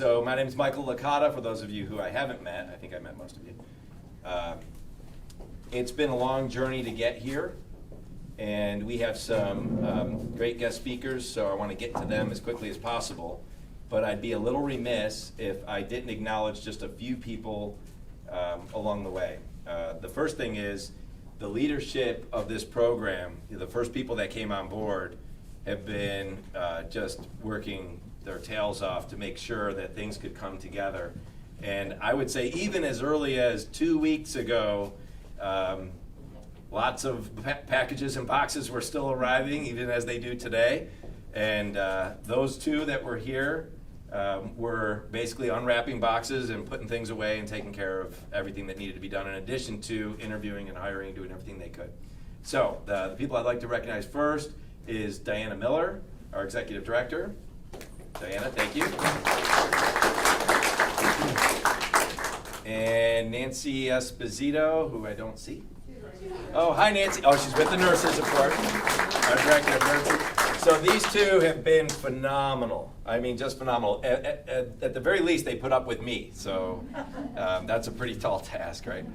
So my name is Michael Licata. For those of you who I haven't met, I think I met most of you. It's been a long journey to get here, and we have some great guest speakers, so I want to get to them as quickly as possible. But I'd be a little remiss if I didn't acknowledge just a few people along the way. The first thing is the leadership of this program. The first people that came on board have been just working their tails off to make sure that things could come together. And I would say even as early as 2 weeks ago, lots of packages and boxes were still arriving, even as they do today. And those two that were here were basically unwrapping boxes and putting things away and taking care of everything that needed to be done, in addition to interviewing and hiring, doing everything they could. So the people I'd like to recognize first is Diana Miller, our Executive Director. Diana, thank you. And Nancy Esposito, who I don't see. Oh, hi Nancy. Oh, she's with the nurses, of course. Our Director of Nursing. So these two have been phenomenal. I mean, just phenomenal. At the very least, they put up with me. So that's a pretty tall task, right?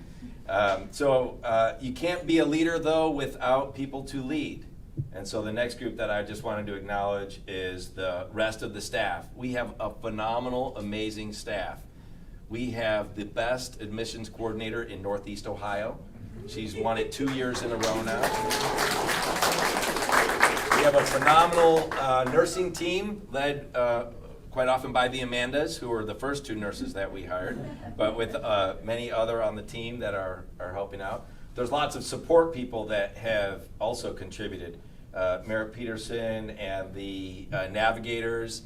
You can't be a leader, though, without people to lead. And so the next group that I just wanted to acknowledge is the rest of the staff. We have a phenomenal, amazing staff. We have the best admissions coordinator in Northeast Ohio. She's won it 2 years in a row now. We have a phenomenal nursing team led quite often by the Amandas, who are the first two nurses that we hired, but with many other on the team that are helping out. There's lots of support people that have also contributed. Merritt Peterson and the navigators,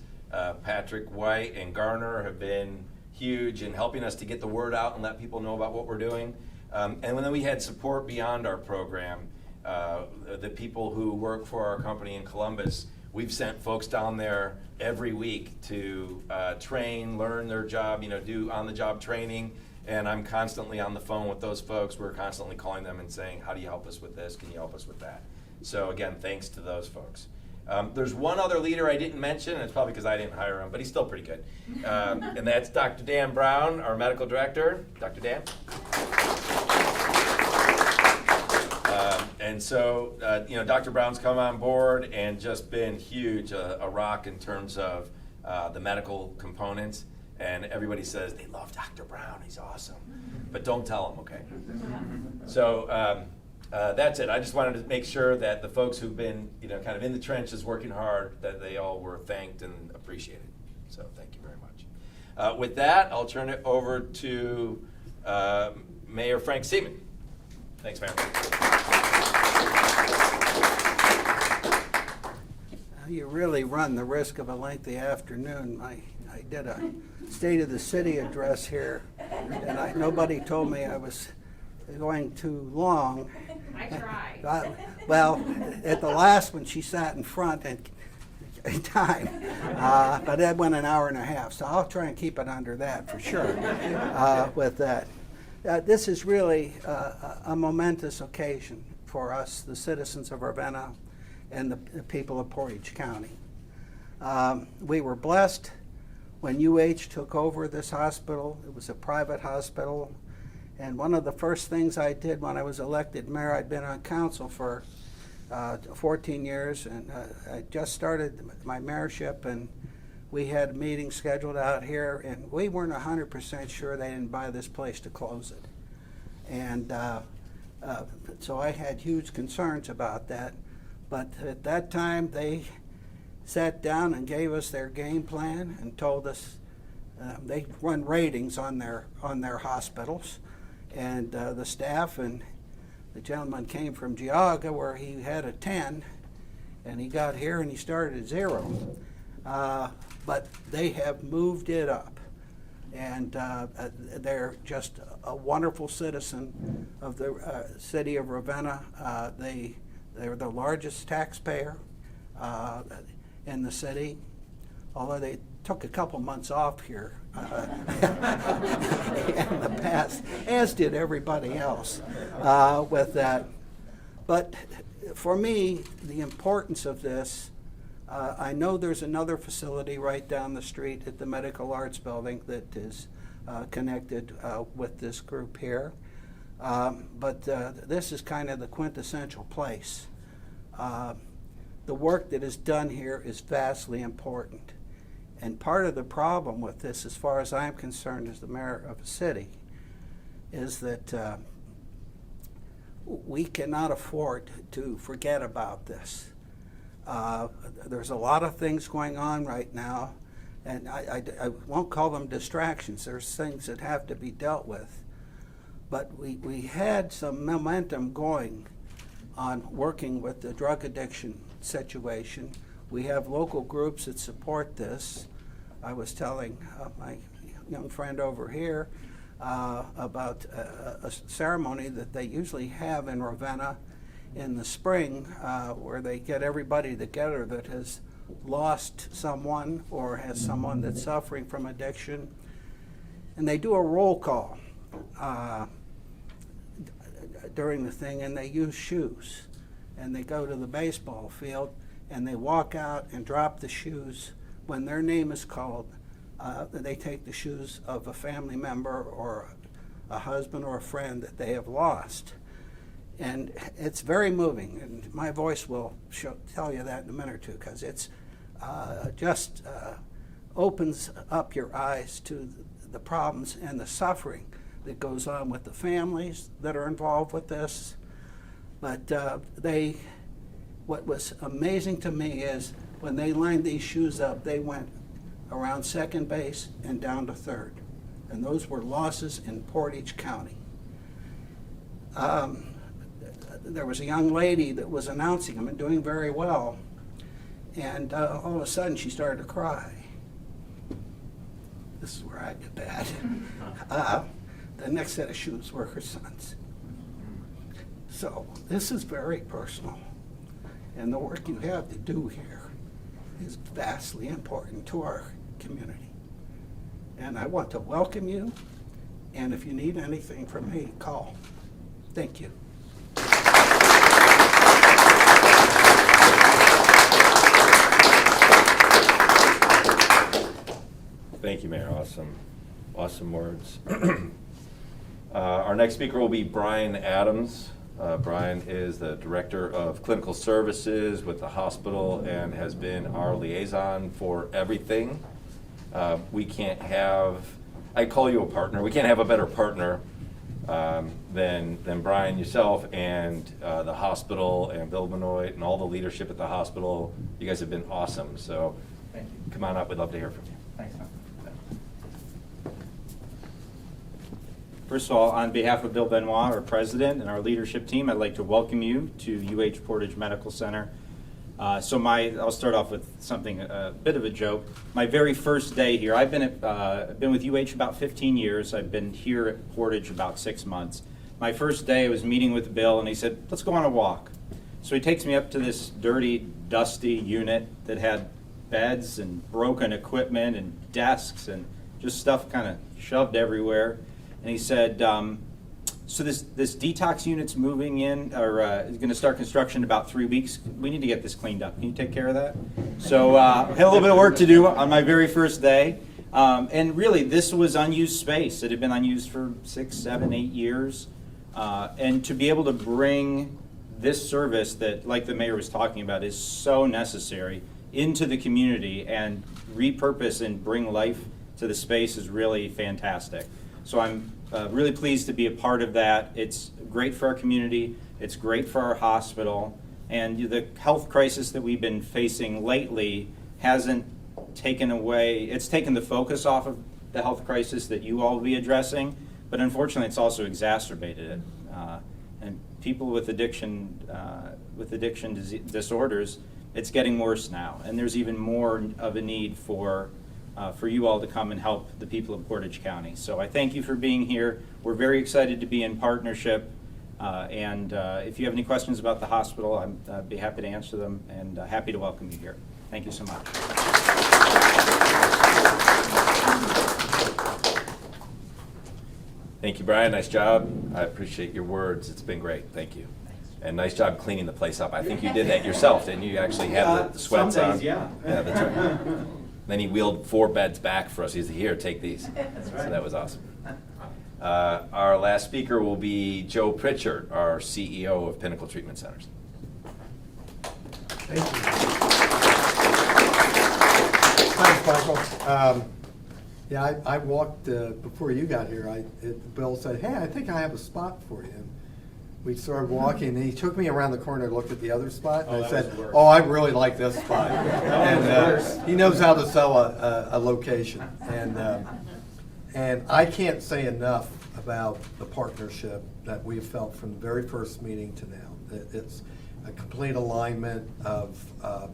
Patrick White and Garner, have been huge in helping us to get the word out and let people know about what we're doing. And then we had support beyond our program. The people who work for our company in Columbus, we've sent folks down there every week to train, learn their job, do on-the-job training. And I'm constantly on the phone with those folks. We're constantly calling them and saying, how do you help us with this? Can you help us with that? So again, thanks to those folks. There's one other leader I didn't mention, and it's probably because I didn't hire him, but he's still pretty good. And that's Dr. Dan Brown, our medical director. Dr. Dan. Dr. Brown's come on board and just been huge, a rock in terms of the medical components. And everybody says they love Dr. Brown, he's awesome. But don't tell him, okay? So that's it. I just wanted to make sure that the folks who've been, kind of in the trenches working hard, that they all were thanked and appreciated. So thank you very much. With that, I'll turn it over to Mayor Frank Seaman. Thanks, Mayor. You really run the risk of a lengthy afternoon. I did a State of the City address here, and nobody told me I was going too long. I tried. Well, at the last one, she sat in front and time, but that went an hour and a half, so I'll try and keep it under that for sure. With that, this is really a momentous occasion for us, the citizens of Ravenna and the people of Portage County. We were blessed when UH took over this hospital. It was a private hospital. And one of the first things I did when I was elected mayor, I'd been on council for 14 years, and I just started my mayorship, and we had a meeting scheduled out here, and we weren't 100% sure they didn't buy this place to close it. And so I had huge concerns about that. But at that time, they sat down and gave us their game plan and told us they run ratings on their hospitals, and the staff, and the gentleman came from Geauga where he had a 10, and he got here and he started at 0. But they have moved it up, and they're just a wonderful citizen of the city of Ravenna. They're the largest taxpayer in the city, although they took a couple months off here in the past, as did everybody else with that. But for me, the importance of this I know there's another facility right down the street at the Medical Arts Building that is connected with this group here. But this is kind of the quintessential place. The work that is done here is vastly important. And part of the problem with this, as far as I'm concerned as the mayor of a city, is that we cannot afford to forget about this. There's a lot of things going on right now, and I won't call them distractions. There's things that have to be dealt with. But we had some momentum going on working with the drug addiction situation. We have local groups that support this. I was telling my young friend over here about a ceremony that they usually have in Ravenna in the spring where they get everybody together that has lost someone or has someone that's suffering from addiction. And they do a roll call during the thing, and they use shoes. And they go to the baseball field and they walk out and drop the shoes. When their name is called, they take the shoes of a family member or a husband or a friend that they have lost. And it's very moving, and my voice will tell you that in a minute or two, because it's just opens up your eyes to the problems and the suffering that goes on with the families that are involved with this. But what was amazing to me is when they lined these shoes up, they went around second base and down to third. And those were losses in Portage County. There was a young lady that was announcing them and doing very well. And all of a sudden she started to cry. This is where I get bad. The next set of shoes were her son's. So this is very personal. And the work you have to do here is vastly important to our community. And I want to welcome you. And if you need anything from me, call. Thank you. Thank you, Mayor. Awesome words. Our next speaker will be Bryan Adams. Bryan is the Director of Clinical Services with the hospital and has been our liaison for everything. I call you a partner. We can't have a better partner than Bryan, yourself, and the hospital, and Bill Benoit, and all the leadership at the hospital. You guys have been awesome. So Thank you. come on up. We'd love to hear from you. Thanks, Tom. First of all, on behalf of Bill Benoit, our president, and our leadership team, I'd like to welcome you to UH Portage Medical Center. I'll start off with something, a bit of a joke. My very first day here, I've been with UH about 15 years. I've been here at Portage about 6 months. My first day, I was meeting with Bill, and he said, let's go on a walk. So he takes me up to this dirty, dusty unit that had beds and broken equipment and desks and just stuff kind of shoved everywhere. And he said, so this detox unit's moving in, or is going to start construction in about 3 weeks. We need to get this cleaned up. Can you take care of that? So I had a little bit of work to do on my very first day. And really, this was unused space. It had been unused for 6, 7, 8 years. And to be able to bring this service that, like the mayor was talking about, is so necessary into the community and repurpose and bring life to the space is really fantastic. So I'm really pleased to be a part of that. It's great for our community. It's great for our hospital. And the health crisis that we've been facing lately hasn't taken away, it's taken the focus off of the health crisis that you all will be addressing, but unfortunately it's also exacerbated it. And people with addiction disorders, it's getting worse now. And there's even more of a need for you all to come and help the people of Portage County. So I thank you for being here. We're very excited to be in partnership. And if you have any questions about the hospital, I'd be happy to answer them and happy to welcome you here. Thank you so much. Thank you, Bryan. Nice job. I appreciate your words. It's been great. Thank you. Thanks. And nice job cleaning the place up. I think you did that yourself, didn't you? You actually had the sweats some on. days, yeah. Yeah, that's right. Then he wheeled 4 beds back for us. He said, "Here, take these." That's right. So that was awesome. Our last speaker will be Joe Pritchard, our CEO of Pinnacle Treatment Centers. Thank you. Thanks, Michael. Yeah, I walked before you got here. Bill said, "Hey, I think I have a spot for you." And we started walking, and he took me around the corner and looked at the other spot. And I said, "Oh, I really like this spot." And he knows how to sell a location. And I can't say enough about the partnership that we've felt from the very first meeting to now. It's a complete alignment of, I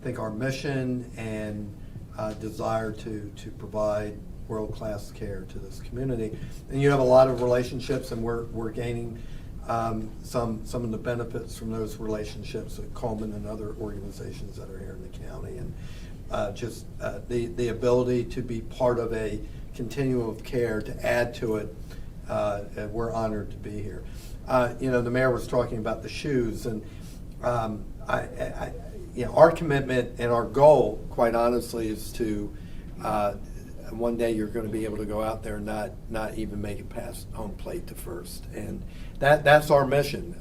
think, our mission and desire to provide world-class care to this community. And you have a lot of relationships, and we're gaining some of the benefits from those relationships at Coleman and other organizations that are here in the county. And just the ability to be part of a continuum of care, to add to it, we're honored to be here. The mayor was talking about the shoes, and our commitment and our goal, quite honestly, is to one day you're going to be able to go out there and not even make it past home plate to first, and that's our mission.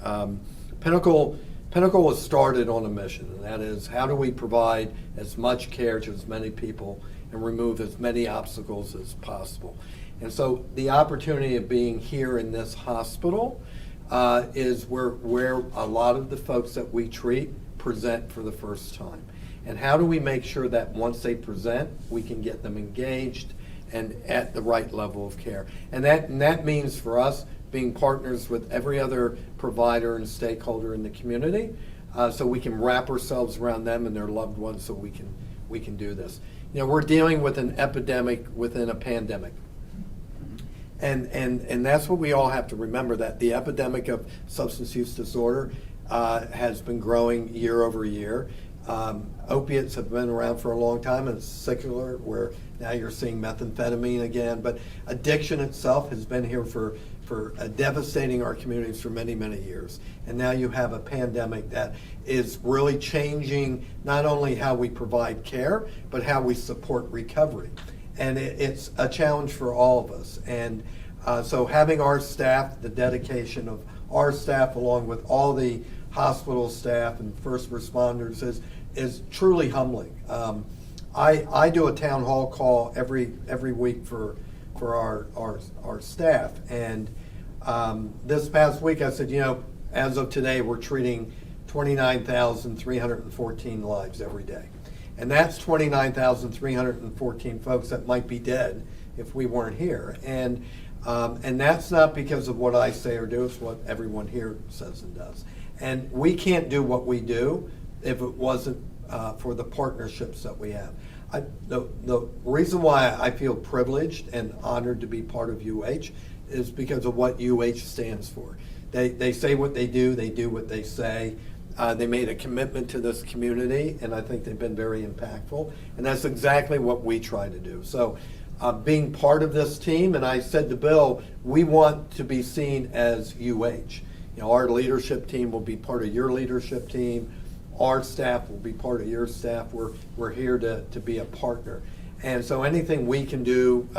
Pinnacle was started on a mission, and that is, how do we provide as much care to as many people and remove as many obstacles as possible? And so the opportunity of being here in this hospital is where a lot of the folks that we treat present for the first time. And how do we make sure that once they present, we can get them engaged and at the right level of care? And that means for us being partners with every other provider and stakeholder in the community, so we can wrap ourselves around them and their loved ones, so we can do this. We're dealing with an epidemic within a pandemic. And that's what we all have to remember, that the epidemic of substance use disorder has been growing year over year. Opiates have been around for a long time, and it's secular, where now you're seeing methamphetamine again. But addiction itself has been here for devastating our communities for many, many years. And now you have a pandemic that is really changing not only how we provide care, but how we support recovery. And it's a challenge for all of us. And so having our staff, the dedication of our staff, along with all the hospital staff and first responders, is truly humbling. I do a town hall call every week for our staff. And this past week I said, as of today, we're treating 29,314 lives every day. And that's 29,314 folks that might be dead if we weren't here. And that's not because of what I say or do, it's what everyone here says and does. And we can't do what we do if it wasn't for the partnerships that we have. The reason why I feel privileged and honored to be part of UH is because of what UH stands for. They say what they do what they say. They made a commitment to this community, and I think they've been very impactful. And that's exactly what we try to do. So being part of this team, and I said to Bill, we want to be seen as UH. Our leadership team will be part of your leadership team. Our staff will be part of your staff. We're here to be a partner. And so anything we can do,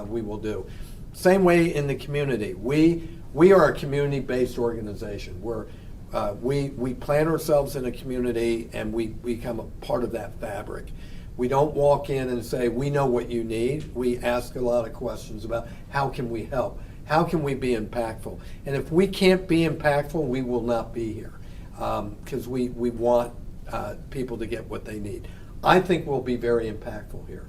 we will do. Same way in the community. We are a community-based organization. We plant ourselves in a community, and we become a part of that fabric. We don't walk in and say, we know what you need. We ask a lot of questions about how can we help? How can we be impactful? And if we can't be impactful, we will not be here, because we want people to get what they need. I think we'll be very impactful here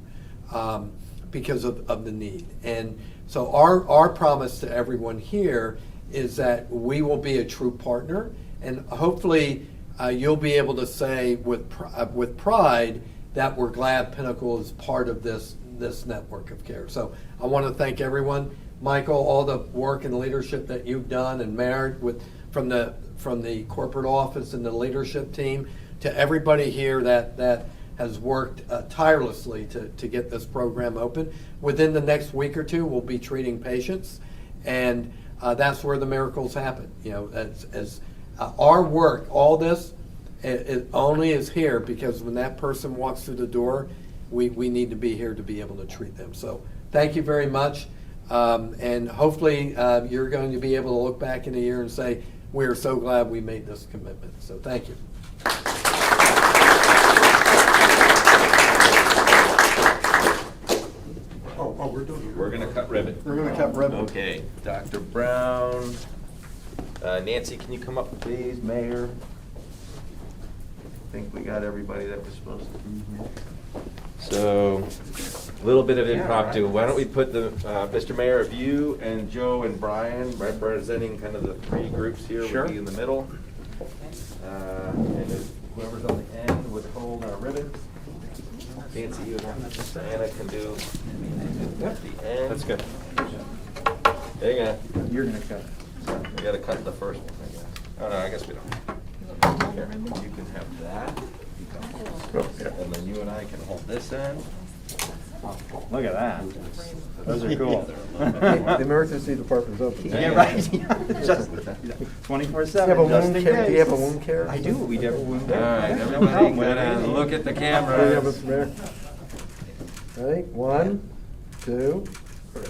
because of the need. And so our promise to everyone here is that we will be a true partner, and hopefully you'll be able to say with pride that we're glad Pinnacle is part of this network of care. So I want to thank everyone. Michael, all the work and leadership that you've done, and Merritt from the corporate office and the leadership team, to everybody here that has worked tirelessly to get this program open. Within the next week or two, we'll be treating patients, and that's where the miracles happen. Our work, all this, it only is here because when that person walks through the door, we need to be here to be able to treat them. So thank you very much. And hopefully you're going to be able to look back in a year and say, we're so glad we made this commitment. So thank you. We're going to cut ribbon. We're going to cut ribbon. Okay, Dr. Brown. Nancy, can you come up, please? Mayor. I think we got everybody that was supposed to be here. So, a little bit of impromptu. Why don't we put the, Mr. Mayor, if you and Joe and Brian representing kind of the three groups here Sure. would be in the middle. And if whoever's on the end would hold our ribbon. Nancy, you and Diana can do at the end. That's good. There you go. You're gonna cut. We gotta cut the first one, I guess. Oh, no, I guess we don't. Here, you can have that. And then you and I can hold this end. Look at that. Those are cool. The emergency department's open. Yeah, right. Just 24/7. Just in Do you case. have a wound care? I do. We have a wound All care. right, Yeah, no everybody problem. gotta look at the camera. There you go, Mr. Mayor. Ready? 1, 2, 3.